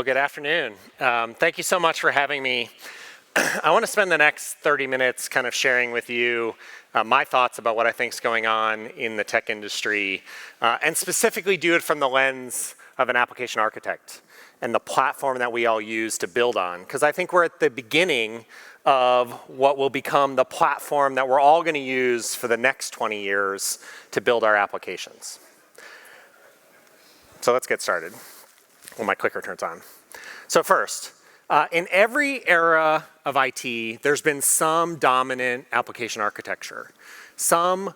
Well, good afternoon. Thank you so much for having me. I want to spend the next 30 minutes kind of sharing with you my thoughts about what I think is going on in the tech industry, and specifically do it from the lens of an application architect and the platform that we all use to build on. Because I think we're at the beginning of what will become the platform that we're all going to use for the next 20 years to build our applications. So let's get started when my clicker turns on. So first, in every era of IT, there's been some dominant application architecture, some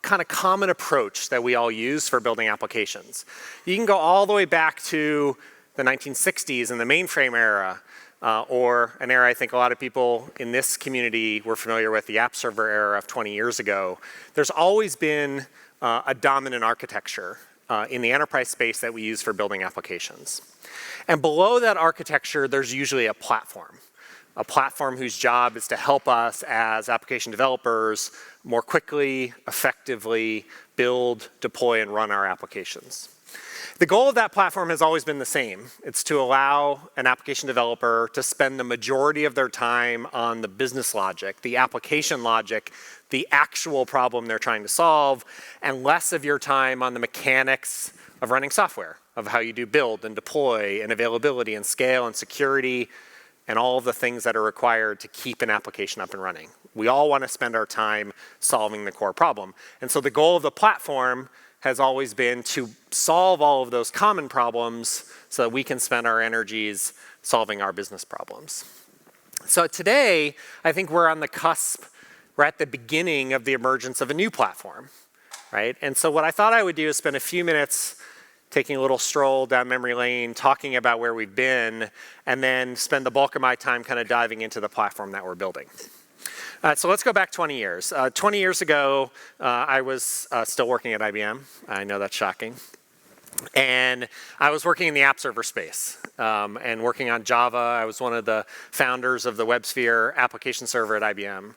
kind of common approach that we all use for building applications. You can go all the way back to the 1960s and the mainframe era, or an era I think a lot of people in this community were familiar with, the app server era of 20 years ago. There's always been a dominant architecture in the enterprise space that we use for building applications. And below that architecture, there's usually a platform whose job is to help us as application developers more quickly, effectively build, deploy, and run our applications. The goal of that platform has always been the same. It's to allow an application developer to spend the majority of their time on the business logic, the application logic, the actual problem they're trying to solve, and less of your time on the mechanics of running software, of how you do build and deploy and availability and scale and security and all of the things that are required to keep an application up and running. We all want to spend our time solving the core problem. And so the goal of the platform has always been to solve all of those common problems so that we can spend our energies solving our business problems. So today, I think we're on the cusp, we're at the beginning of the emergence of a new platform, right? And so what I thought I would do is spend a few minutes taking a little stroll down memory lane, talking about where we've been, and then spend the bulk of my time kind of diving into the platform that we're building. So let's go back 20 years. 20 years ago, I was still working at IBM. I know that's shocking. And I was working in the app server space and working on Java. I was one of the founders of the WebSphere application server at IBM.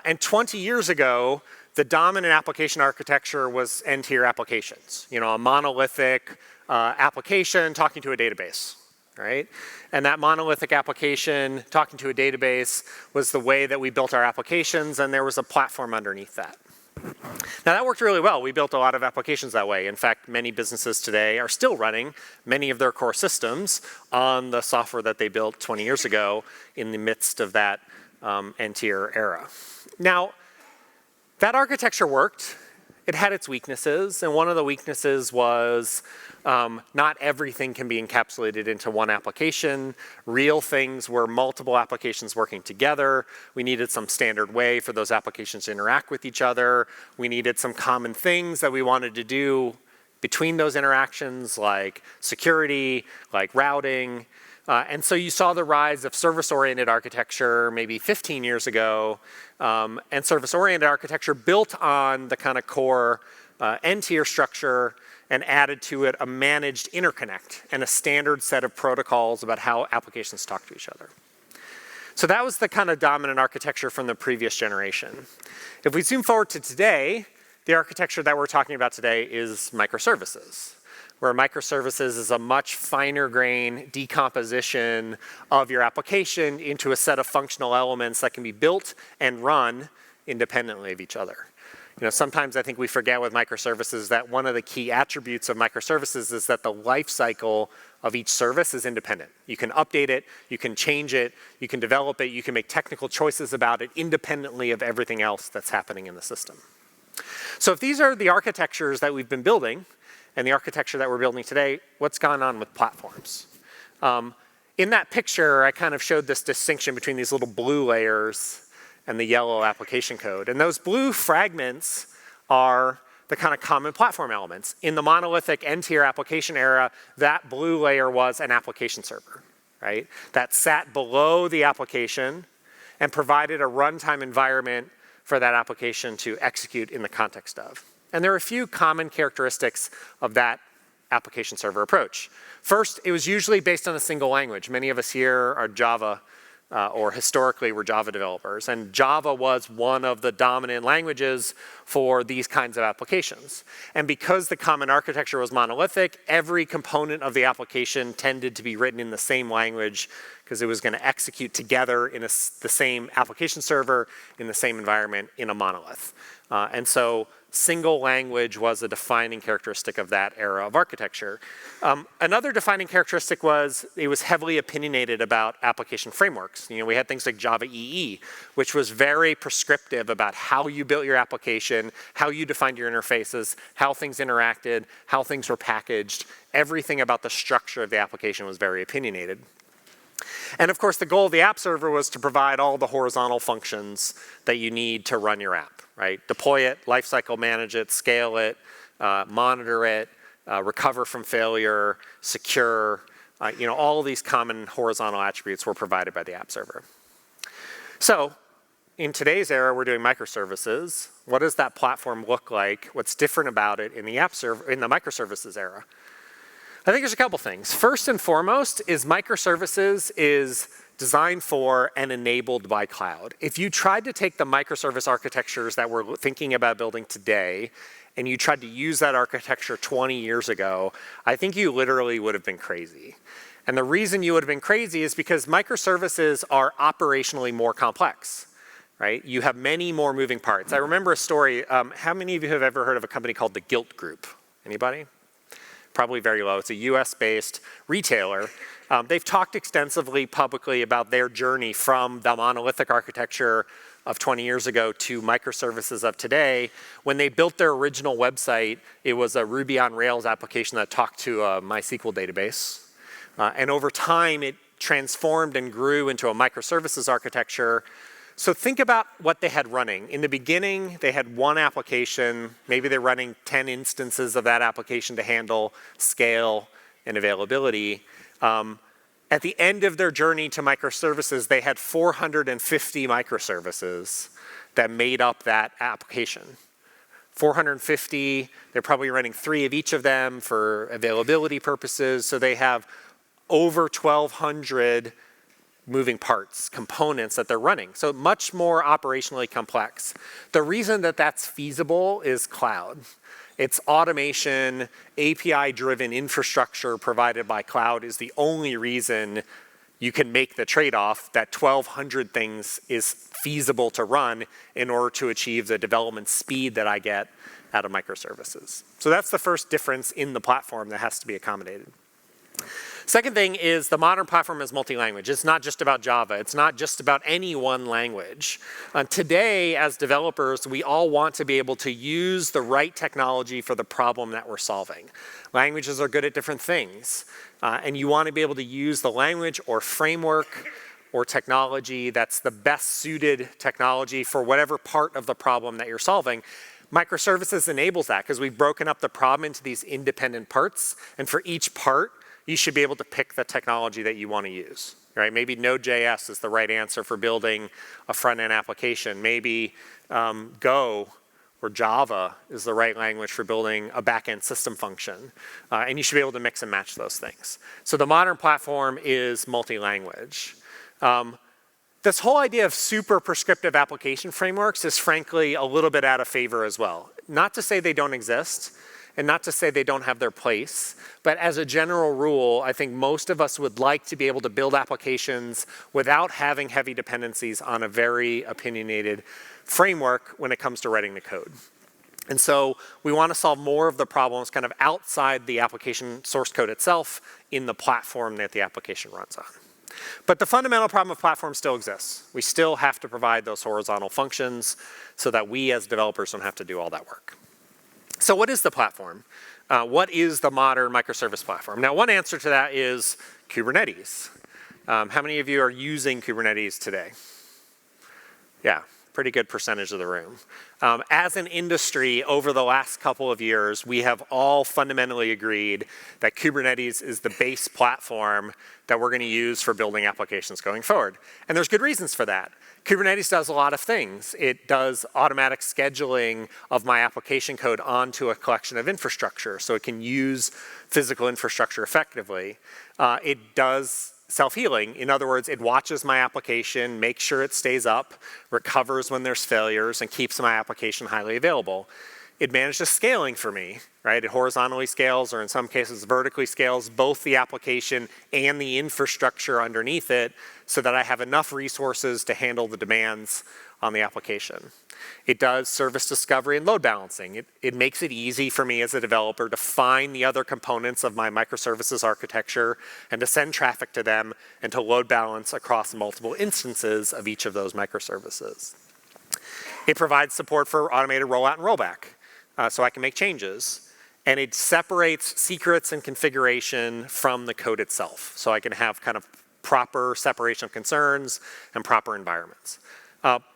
And 20 years ago, the dominant application architecture was end-tier applications. You know, a monolithic application talking to a database, right? And that monolithic application talking to a database was the way that we built our applications, and there was a platform underneath that. Now that worked really well. We built a lot of applications that way. In fact, many businesses today are still running many of their core systems on the software that they built 20 years ago in the midst of that end-tier era. Now, that architecture worked. It had its weaknesses, and one of the weaknesses was not everything can be encapsulated into one application. Real things were multiple applications working together. We needed some standard way for those applications to interact with each other. We needed some common things that we wanted to do between those interactions, like security, like routing. And so you saw the rise of service-oriented architecture maybe 15 years ago, and service-oriented architecture built on the kind of core end-tier structure and added to it a managed interconnect and a standard set of protocols about how applications talk to each other. So that was the kind of dominant architecture from the previous generation. If we zoom forward to today, the architecture that we're talking about today is microservices, where microservices is a much finer grain decomposition of your application into a set of functional elements that can be built and run independently of each other. You know, sometimes I think we forget with microservices that one of the key attributes of microservices is that the life cycle of each service is independent. You can update it, you can change it, you can develop it, you can make technical choices about it independently of everything else that's happening in the system. So if these are the architectures that we've been building, and the architecture that we're building today, what's gone on with platforms? In that picture, I kind of showed this distinction between these little blue layers and the yellow application code. And those blue fragments are the kind of common platform elements. In the monolithic end-tier application era, that blue layer was an application server, right? That sat below the application and provided a runtime environment for that application to execute in the context of. And there are a few common characteristics of that application server approach. First, it was usually based on a single language. Many of us here are Java or historically were Java developers. And Java was one of the dominant languages for these kinds of applications. And because the common architecture was monolithic, every component of the application tended to be written in the same language because it was going to execute together in the same application server, in the same environment, in a monolith. And so single language was a defining characteristic of that era of architecture. Another defining characteristic was it was heavily opinionated about application frameworks. You know, we had things like Java EE, which was very prescriptive about how you built your application, how you defined your interfaces, how things interacted, how things were packaged. Everything about the structure of the application was very opinionated. And of course, the goal of the app server was to provide all the horizontal functions that you need to run your app, right? Deploy it, lifecycle manage it, scale it, monitor it, recover from failure, secure, you know, all of these common horizontal attributes were provided by the app server. So in today's era, we're doing microservices. What does that platform look like? What's different about it in the app server, in the microservices era? I think there's a couple things. First and foremost is microservices is designed for and enabled by cloud. If you tried to take the microservice architectures that we're thinking about building today and you tried to use that architecture 20 years ago, I think you literally would have been crazy. And the reason you would have been crazy is because microservices are operationally more complex, right? You have many more moving parts. I remember a story. How many of you have ever heard of a company called the Gilt Group? Anybody? Probably very low. It's a US-based retailer. They've talked extensively publicly about their journey from the monolithic architecture of 20 years ago to microservices of today. When they built their original website, it was a Ruby on Rails application that talked to a MySQL database. And over time, it transformed and grew into a microservices architecture. So think about what they had running. In the beginning, they had one application. Maybe they're running 10 instances of that application to handle scale and availability. At the end of their journey to microservices, they had 450 microservices that made up that application. 450, they're probably running 3 of each of them for availability purposes. So they have over 1,200 moving parts, components that they're running. So much more operationally complex. The reason that that's feasible is cloud. It's automation, API-driven infrastructure provided by cloud is the only reason you can make the trade-off that 1,200 things is feasible to run in order to achieve the development speed that I get out of microservices. So that's the first difference in the platform that has to be accommodated. Second thing is the modern platform is multi-language. It's not just about Java. It's not just about any one language. Today, as developers, we all want to be able to use the right technology for the problem that we're solving. Languages are good at different things. And you want to be able to use the language or framework or technology that's the best suited technology for whatever part of the problem that you're solving. Microservices enables that because we've broken up the problem into these independent parts. And for each part, you should be able to pick the technology that you want to use, right? Maybe Node.js is the right answer for building a front-end application. Maybe Go or Java is the right language for building a back-end system function. And you should be able to mix and match those things. So the modern platform is multi-language. This whole idea of super prescriptive application frameworks is frankly a little bit out of favor as well. Not to say they don't exist, and not to say they don't have their place, but as a general rule, I think most of us would like to be able to build applications without having heavy dependencies on a very opinionated framework when it comes to writing the code. And so we want to solve more of the problems kind of outside the application source code itself in the platform that the application runs on. But the fundamental problem of platform still exists. We still have to provide those horizontal functions so that we as developers don't have to do all that work. So what is the platform? What is the modern microservice platform? Now, one answer to that is Kubernetes. How many of you are using Kubernetes today? Yeah, pretty good percentage of the room. As an industry, over the last couple of years, we have all fundamentally agreed that Kubernetes is the base platform that we're going to use for building applications going forward. And there's good reasons for that. Kubernetes does a lot of things. It does automatic scheduling of my application code onto a collection of infrastructure so it can use physical infrastructure effectively. It does self-healing. In other words, it watches my application, makes sure it stays up, recovers when there's failures, and keeps my application highly available. It manages scaling for me, right? It horizontally scales, or in some cases vertically scales, both the application and the infrastructure underneath it so that I have enough resources to handle the demands on the application. It does service discovery and load balancing. It makes it easy for me as a developer to find the other components of my microservices architecture and to send traffic to them and to load balance across multiple instances of each of those microservices. It provides support for automated rollout and rollback, so I can make changes. And it separates secrets and configuration from the code itself, so I can have kind of proper separation of concerns and proper environments.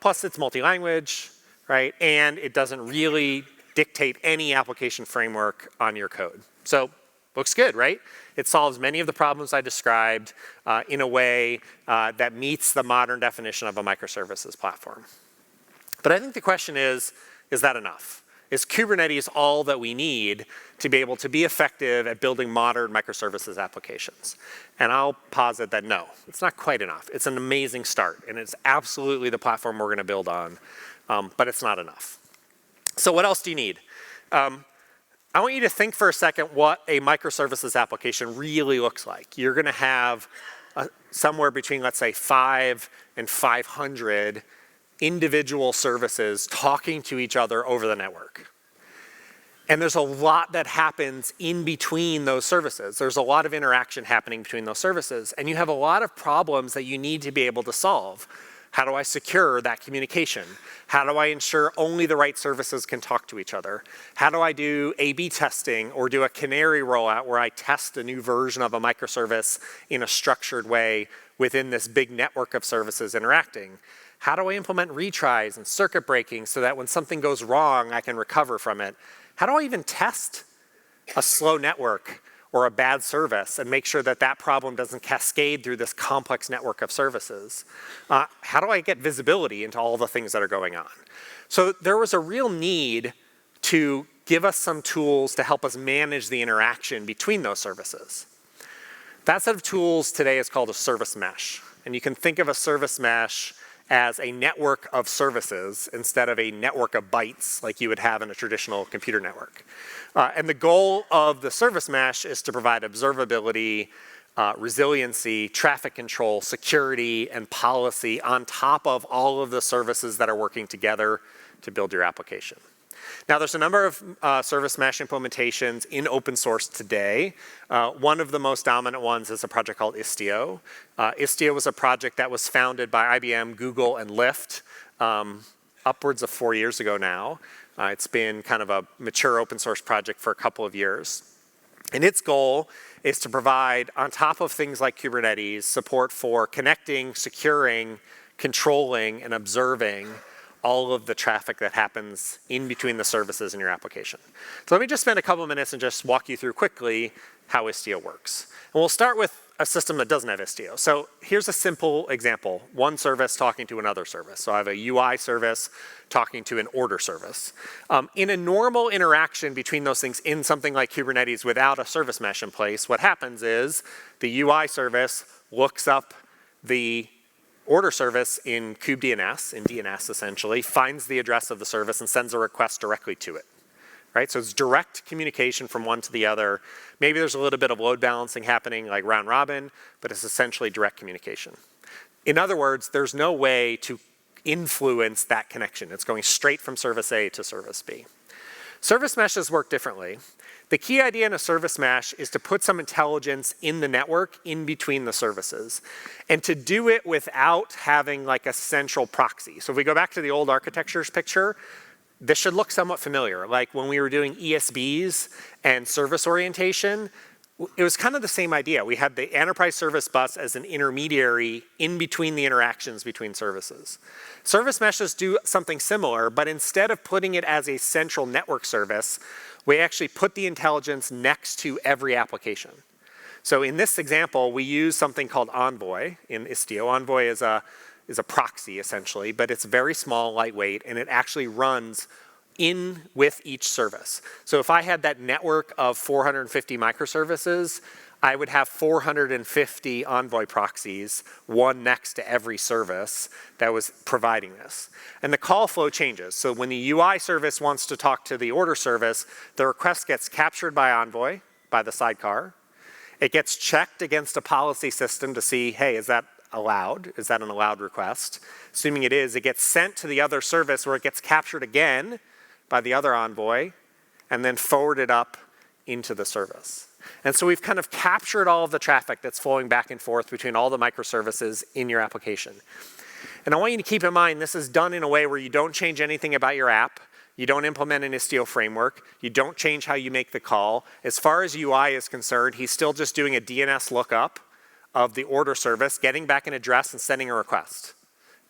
Plus it's multi-language, right? And it doesn't really dictate any application framework on your code. So looks good, right? It solves many of the problems I described in a way that meets the modern definition of a microservices platform. But I think the question is that enough? Is Kubernetes all that we need to be able to be effective at building modern microservices applications? And I'll posit that no, it's not quite enough. It's an amazing start, and it's absolutely the platform we're going to build on, but it's not enough. So what else do you need? I want you to think for a second what a microservices application really looks like. You're going to have somewhere between, let's say, 5 and 500 individual services talking to each other over the network. And there's a lot that happens in between those services. There's a lot of interaction happening between those services, and you have a lot of problems that you need to be able to solve. How do I secure that communication? How do I ensure only the right services can talk to each other? How do I do A/B testing or do a canary rollout where I test a new version of a microservice in a structured way within this big network of services interacting? How do I implement retries and circuit breaking so that when something goes wrong, I can recover from it? How do I even test a slow network or a bad service and make sure that that problem doesn't cascade through this complex network of services? How do I get visibility into all the things that are going on? So there was a real need to give us some tools to help us manage the interaction between those services. That set of tools today is called a service mesh. And you can think of a service mesh as a network of services instead of a network of bytes like you would have in a traditional computer network. And the goal of the service mesh is to provide observability, resiliency, traffic control, security, and policy on top of all of the services that are working together to build your application. Now, there's a number of service mesh implementations in open source today. One of the most dominant ones is a project called Istio. Istio was a project that was founded by IBM, Google, and Lyft upwards of 4 years ago now. It's been kind of a mature open source project for a couple of years. And its goal is to provide, on top of things like Kubernetes, support for connecting, securing, controlling, and observing all of the traffic that happens in between the services in your application. So let me just spend a couple of minutes and just walk you through quickly how Istio works. And we'll start with a system that doesn't have Istio. So here's a simple example. One service talking to another service. So I have a UI service talking to an order service. In a normal interaction between those things in something like Kubernetes without a service mesh in place, what happens is the UI service looks up the order service in kubedns, in DNS essentially, finds the address of the service and sends a request directly to it, right? So it's direct communication from one to the other. Maybe there's a little bit of load balancing happening like round robin, but it's essentially direct communication. In other words, there's no way to influence that connection. It's going straight from service A to service B. Service meshes work differently. The key idea in a service mesh is to put some intelligence in the network in between the services and to do it without having like a central proxy. So if we go back to the old architectures picture, this should look somewhat familiar. Like when we were doing ESBs and service orientation, it was kind of the same idea. We had the enterprise service bus as an intermediary in between the interactions between services. Service meshes do something similar, but instead of putting it as a central network service, we actually put the intelligence next to every application. So in this example, we use something called Envoy in Istio. Envoy is a proxy essentially, but it's very small, lightweight, and it actually runs in with each service. So if I had that network of 450 microservices, I would have 450 Envoy proxies, one next to every service that was providing this. And the call flow changes. So when the UI service wants to talk to the order service, the request gets captured by Envoy, by the sidecar. It gets checked against a policy system to see, hey, is that allowed? Is that an allowed request? Assuming it is, it gets sent to the other service where it gets captured again by the other Envoy and then forwarded up into the service. And so we've kind of captured all of the traffic that's flowing back and forth between all the microservices in your application. And I want you to keep in mind this is done in a way where you don't change anything about your app. You don't implement an Istio framework. You don't change how you make the call. As far as UI is concerned, he's still just doing a DNS lookup of the order service, getting back an address and sending a request,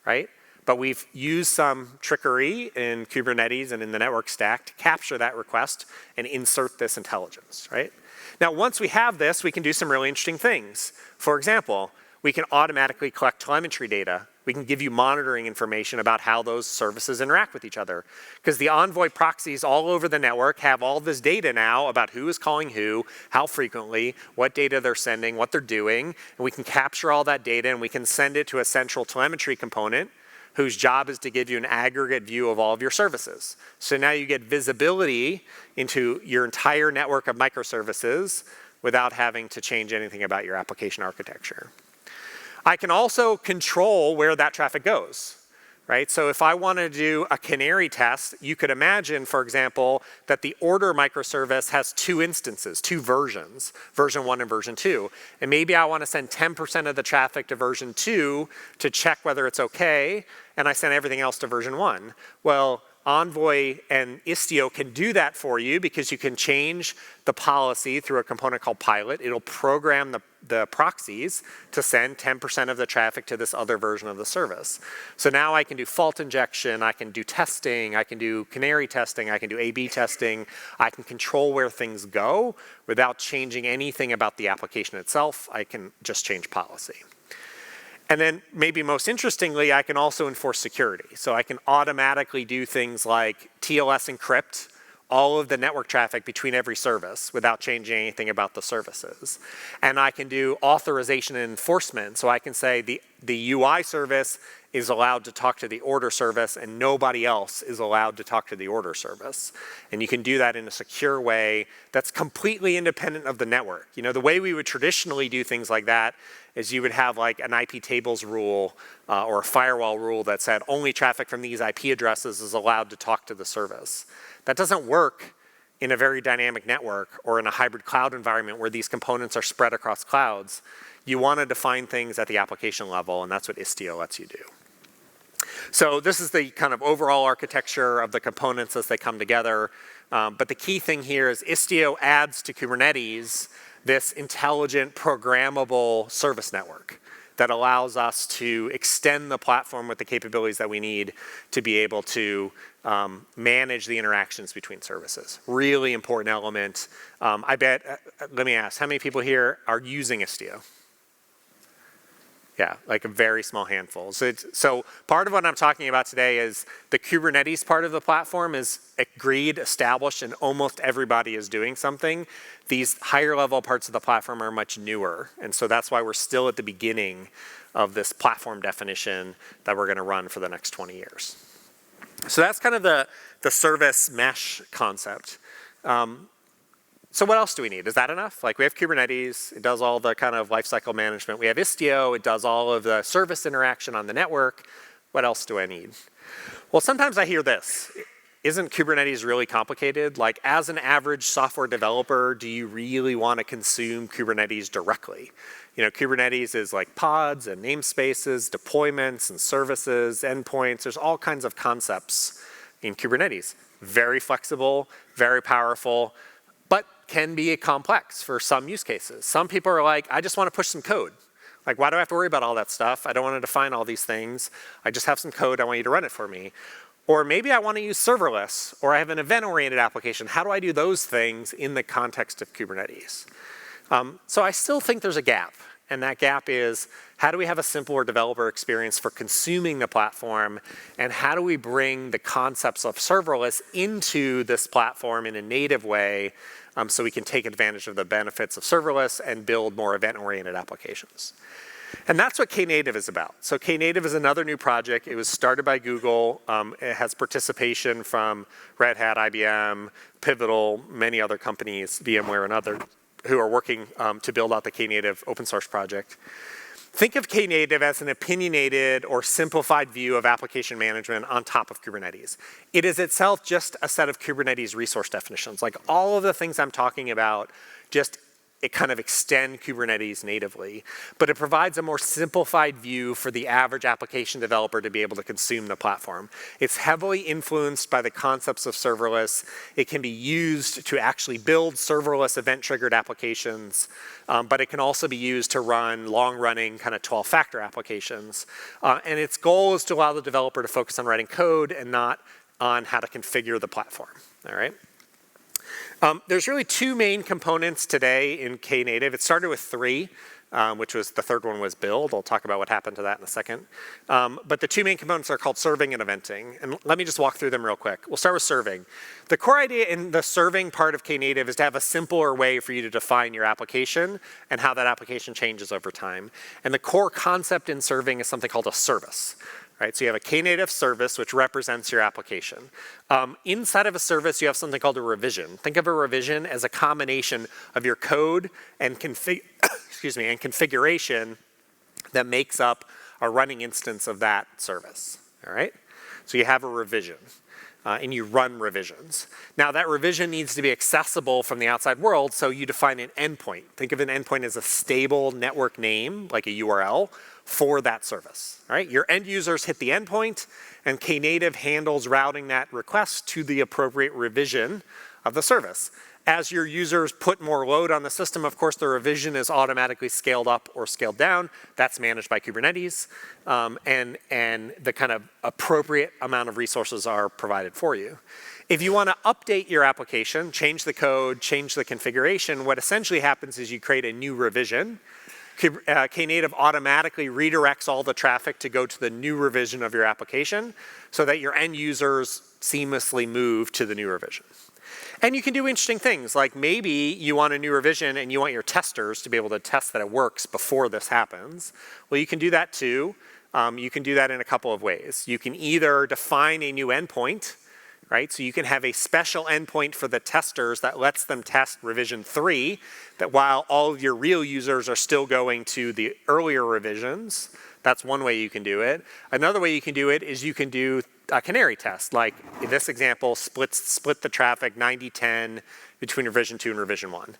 right? But we've used some trickery in Kubernetes and in the network stack to capture that request and insert this intelligence, right? Now, once we have this, we can do some really interesting things. For example, we can automatically collect telemetry data. We can give you monitoring information about how those services interact with each other. Because the Envoy proxies all over the network have all this data now about who is calling who, how frequently, what data they're sending, what they're doing. And we can capture all that data and we can send it to a central telemetry component whose job is to give you an aggregate view of all of your services. So now you get visibility into your entire network of microservices without having to change anything about your application architecture. I can also control where that traffic goes, right? So if I want to do a canary test, you could imagine, for example, that the order microservice has two instances, two versions, version 1 and version 2. And maybe I want to send 10% of the traffic to version 2 to check whether it's okay, and I send everything else to version 1. Well, Envoy and Istio can do that for you because you can change the policy through a component called Pilot. It'll program the proxies to send 10% of the traffic to this other version of the service. So now I can do fault injection, I can do testing, I can do canary testing, I can do A/B testing. I can control where things go without changing anything about the application itself. I can just change policy. And then maybe most interestingly, I can also enforce security. So I can automatically do things like TLS encrypt all of the network traffic between every service without changing anything about the services. And I can do authorization and enforcement. So I can say the UI service is allowed to talk to the order service and nobody else is allowed to talk to the order service. And you can do that in a secure way that's completely independent of the network. You know, the way we would traditionally do things like that is you would have like an IP tables rule or a firewall rule that said only traffic from these IP addresses is allowed to talk to the service. That doesn't work in a very dynamic network or in a hybrid cloud environment where these components are spread across clouds. You want to define things at the application level, and that's what Istio lets you do. So this is the kind of overall architecture of the components as they come together. But the key thing here is Istio adds to Kubernetes this intelligent, programmable service network that allows us to extend the platform with the capabilities that we need to be able to manage the interactions between services. Really important element. I bet, let me ask, how many people here are using Istio? Yeah, like a very small handful. So part of what I'm talking about today is the Kubernetes part of the platform is agreed, established, and almost everybody is doing something. These higher level parts of the platform are much newer. And so that's why we're still at the beginning of this platform definition that we're going to run for the next 20 years. So that's kind of the service mesh concept. So what else do we need? Is that enough? Like we have Kubernetes, it does all the kind of lifecycle management. We have Istio, it does all of the service interaction on the network. What else do I need? Well, sometimes I hear this. Isn't Kubernetes really complicated? Like as an average software developer, do you really want to consume Kubernetes directly? You know, Kubernetes is like pods and namespaces, deployments and services, endpoints. There's all kinds of concepts in Kubernetes. Very flexible, very powerful, but can be complex for some use cases. Some people are like, I just want to push some code. Like, why do I have to worry about all that stuff? I don't want to define all these things. I just have some code. I want you to run it for me. Or maybe I want to use serverless, or I have an event-oriented application. How do I do those things in the context of Kubernetes? So I still think there's a gap. And that gap is, how do we have a simpler developer experience for consuming the platform? And how do we bring the concepts of serverless into this platform in a native way so we can take advantage of the benefits of serverless and build more event-oriented applications? And that's what Knative is about. So Knative is another new project. It was started by Google. It has participation from Red Hat, IBM, Pivotal, many other companies, VMware and others, who are working to build out the Knative open source project. Think of Knative as an opinionated or simplified view of application management on top of Kubernetes. It is itself just a set of Kubernetes resource definitions. Like all of the things I'm talking about, it kind of extend Kubernetes natively, but it provides a more simplified view for the average application developer to be able to consume the platform. It's heavily influenced by the concepts of serverless. It can be used to actually build serverless event-triggered applications, but it can also be used to run long-running kind of 12-factor applications. And its goal is to allow the developer to focus on writing code and not on how to configure the platform, all right? There's really two main components today in Knative. It started with three, which was the third one was build. I'll talk about what happened to that in a second. But the two main components are called serving and eventing. And let me just walk through them real quick. We'll start with serving. The core idea in the serving part of Knative is to have a simpler way for you to define your application and how that application changes over time. And the core concept in serving is something called a service. Right, so you have a Knative service, which represents your application. Inside of a service, you have something called a revision. Think of a revision as a combination of your code and configuration that makes up a running instance of that service. All right, so you have a revision. And you run revisions. Now that revision needs to be accessible from the outside world, so you define an endpoint. Think of an endpoint as a stable network name, like a URL, for that service. All right? Your end users hit the endpoint, and Knative handles routing that request to the appropriate revision of the service. As your users put more load on the system, of course, the revision is automatically scaled up or scaled down. That's managed by Kubernetes, and the kind of appropriate amount of resources are provided for you. If you want to update your application, change the code, change the configuration, what essentially happens is you create a new revision. Knative automatically redirects all the traffic to go to the new revision of your application so that your end users seamlessly move to the new revision. And you can do interesting things, like maybe you want a new revision and you want your testers to be able to test that it works before this happens. Well, you can do that too. You can do that in a couple of ways. You can either define a new endpoint, right? So you can have a special endpoint for the testers that lets them test revision 3, that while all of your real users are still going to the earlier revisions. That's one way you can do it. Another way you can do it is you can do a canary test, like in this example, split the traffic 90-10 between revision 2 and revision 1.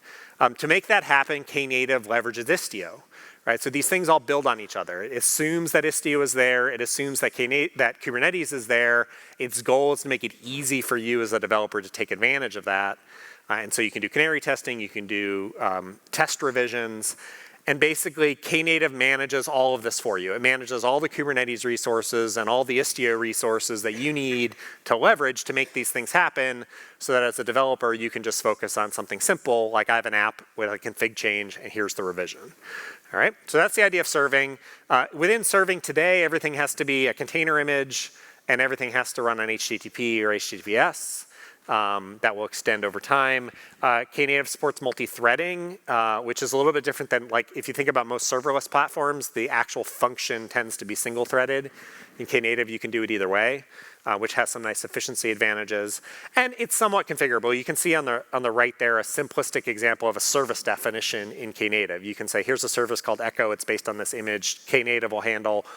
To make that happen, Knative leverages Istio, right? So these things all build on each other. It assumes that Istio is there. It assumes that Kubernetes is there. Its goal is to make it easy for you as a developer to take advantage of that. And so you can do canary testing. You can do test revisions. And basically, Knative manages all of this for you. It manages all the Kubernetes resources and all the Istio resources that you need to leverage to make these things happen, so that as a developer, you can just focus on something simple, like I have an app with a config change, and here's the revision. All right, so that's the idea of serving. Within serving today, everything has to be a container image, and everything has to run on HTTP or HTTPS. That will extend over time. Knative supports multi-threading, which is a little bit different than, like, if you think about most serverless platforms, the actual function tends to be single-threaded. In Knative, you can do it either way, which has some nice efficiency advantages. And it's somewhat configurable. You can see on the right there a simplistic example of a service definition in Knative. You can say, here's a service called Echo. It's based on this image. Knative will handle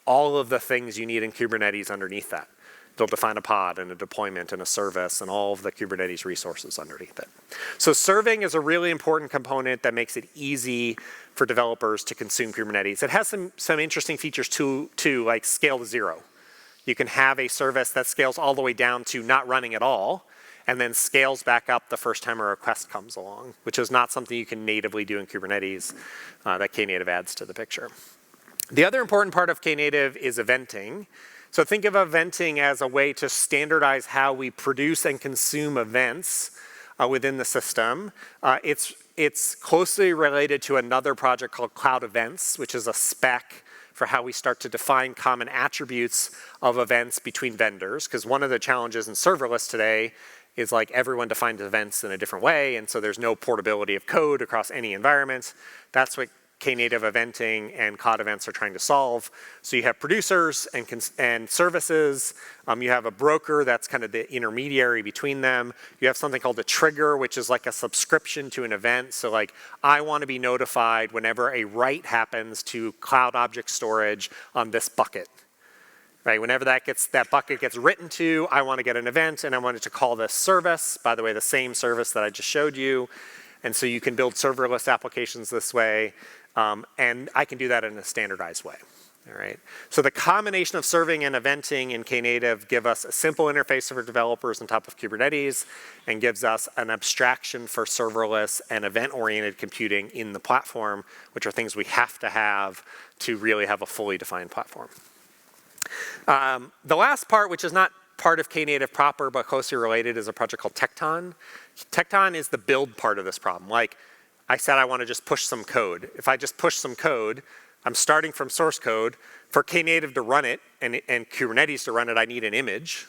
all of the things you need in Kubernetes underneath that. They'll define a pod and a deployment and a service and all of the Kubernetes resources underneath it. So serving is a really important component that makes it easy for developers to consume Kubernetes. It has some interesting features too, like scale to 0. You can have a service that scales all the way down to not running at all, and then scales back up the first time a request comes along, which is not something you can natively do in Kubernetes that Knative adds to the picture. The other important part of Knative is eventing. So think of eventing as a way to standardize how we produce and consume events within the system. It's closely related to another project called Cloud Events, which is a spec for how we start to define common attributes of events between vendors. Because one of the challenges in serverless today is like everyone defines events in a different way, and so there's no portability of code across any environment. That's what Knative eventing and Cloud Events are trying to solve. So you have producers and services. You have a broker that's kind of the intermediary between them. You have something called a trigger, which is like a subscription to an event. So like, I want to be notified whenever a write happens to cloud object storage on this bucket. Right, whenever that bucket gets written to, I want to get an event, and I want it to call this service. By the way, the same service that I just showed you. And so you can build serverless applications this way, and I can do that in a standardized way. All right. So the combination of serving and eventing in Knative give us a simple interface for developers on top of Kubernetes, and gives us an abstraction for serverless and event-oriented computing in the platform, which are things we have to really have a fully defined platform. The last part, which is not part of Knative proper but closely related, is a project called Tekton. Tekton is the build part of this problem. Like I said, I want to just push some code. If I just push some code, I'm starting from source code. For Knative to run it and Kubernetes to run it, I need an image,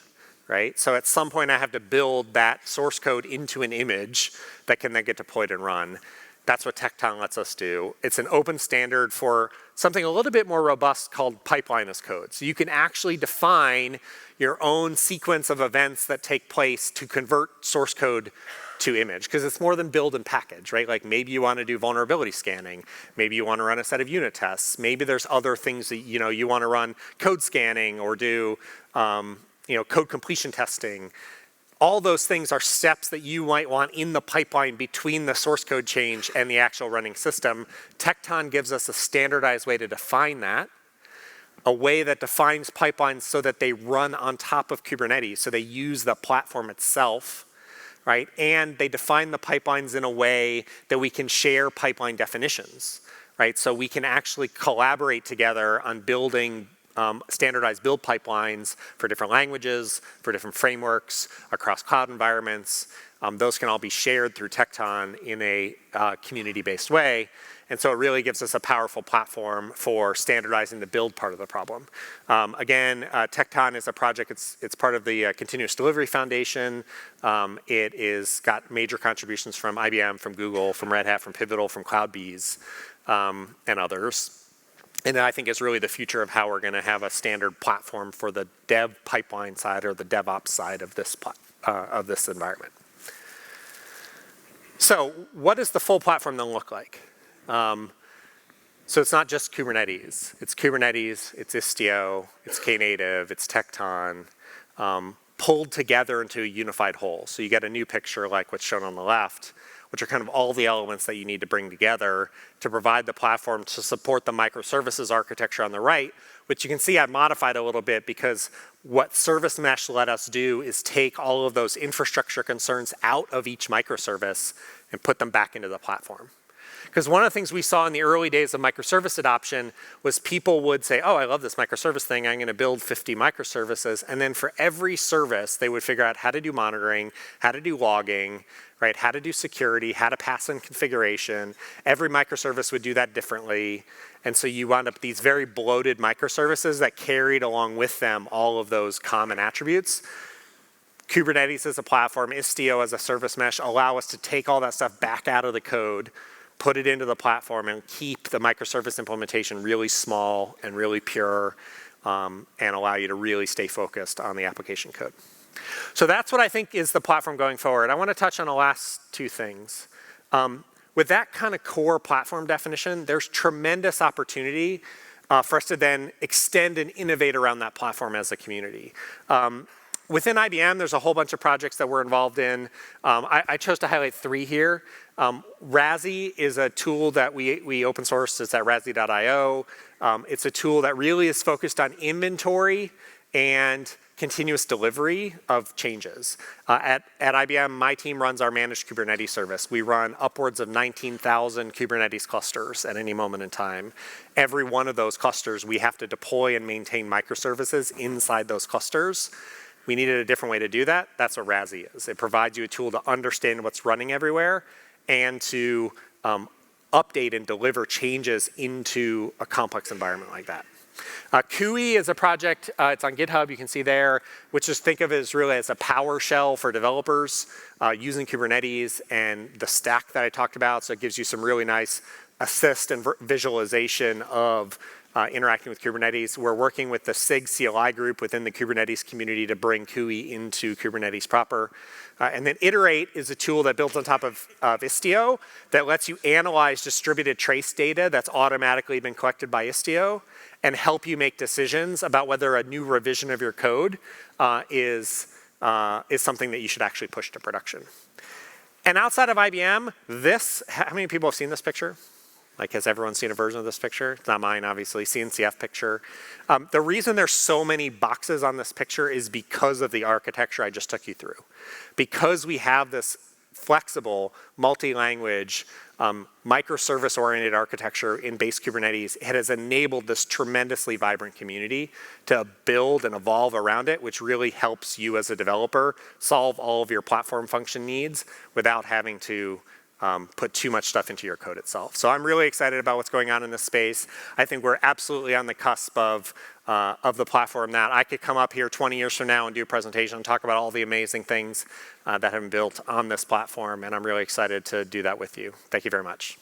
right? So at some point I have to build that source code into an image that can then get deployed and run. That's what Tekton lets us do. It's an open standard for something a little bit more robust called pipeline as code. So you can actually define your own sequence of events that take place to convert source code to image, because it's more than build and package, right? Like maybe you want to do vulnerability scanning. Maybe you want to run a set of unit tests. Maybe there's other things that, you want to run code scanning or do, code completion testing. All those things are steps that you might want in the pipeline between the source code change and the actual running system. Tekton gives us a standardized way to define that, a way that defines pipelines so that they run on top of Kubernetes, so they use the platform itself, right? And they define the pipelines in a way that we can share pipeline definitions, right? So we can actually collaborate together on building standardized build pipelines for different languages, for different frameworks, across cloud environments. Those can all be shared through Tekton in a community-based way. And so it really gives us a powerful platform for standardizing the build part of the problem. Again, Tekton is a project, it's part of the Continuous Delivery Foundation. It is got major contributions from IBM, from Google, from Red Hat, from Pivotal, from CloudBees, and others. And I think it's really the future of how we're going to have a standard platform for the dev pipeline side or the DevOps side of this environment. So what does the full platform then look like? So it's not just Kubernetes. It's Kubernetes, it's Istio, it's Knative, it's Tekton, pulled together into a unified whole. So you get a new picture like what's shown on the left, which are kind of all the elements that you need to bring together to provide the platform to support the microservices architecture on the right, which you can see I've modified a little bit because what Service Mesh let us do is take all of those infrastructure concerns out of each microservice and put them back into the platform. Because one of the things we saw in the early days of microservice adoption was people would say, oh, I love this microservice thing. I'm going to build 50 microservices. And then for every service, they would figure out how to do monitoring, how to do logging, right? How to do security, how to pass in configuration. Every microservice would do that differently. And so you wound up these very bloated microservices that carried along with them all of those common attributes. Kubernetes as a platform, Istio as a service mesh allow us to take all that stuff back out of the code, put it into the platform, and keep the microservice implementation really small and really pure, and allow you to really stay focused on the application code. So that's what I think is the platform going forward. I want to touch on the last two things. With that kind of core platform definition, there's tremendous opportunity for us to then extend and innovate around that platform as a community. Within IBM, there's a whole bunch of projects that we're involved in. I chose to highlight 3 here. RASI is a tool that we open sourced. It's at rasi.io. It's a tool that really is focused on inventory and continuous delivery of changes. At IBM, my team runs our managed Kubernetes service. We run upwards of 19,000 Kubernetes clusters at any moment in time. Every one of those clusters, we have to deploy and maintain microservices inside those clusters. we needed a different way to do that. That's what RASI is. It provides you a tool to understand what's running everywhere and to update and deliver changes into a complex environment like that. KUI is a project, it's on GitHub, you can see there, which just think of it as really as a PowerShell for developers using Kubernetes and the stack that I talked about. So it gives you some really nice assist and visualization of interacting with Kubernetes. We're working with the SIG CLI group within the Kubernetes community to bring KUI into Kubernetes proper. And then Iterate is a tool that builds on top of Istio that lets you analyze distributed trace data that's automatically been collected by Istio and help you make decisions about whether a new revision of your code is something that you should actually push to production. And outside of IBM, how many people have seen this picture? Like, has everyone seen a version of this picture? It's not mine, obviously, CNCF picture. The reason there's so many boxes on this picture is because of the architecture I just took you through. Because we have this flexible, multi-language, microservice-oriented architecture in base Kubernetes, it has enabled this tremendously vibrant community to build and evolve around it, which really helps you as a developer solve all of your platform function needs without having to put too much stuff into your code itself. So I'm really excited about what's going on in this space. I think we're absolutely on the cusp of the platform that I could come up here 20 years from now and do a presentation and talk about all the amazing things that have been built on this platform, and I'm really excited to do that with you. Thank you very much.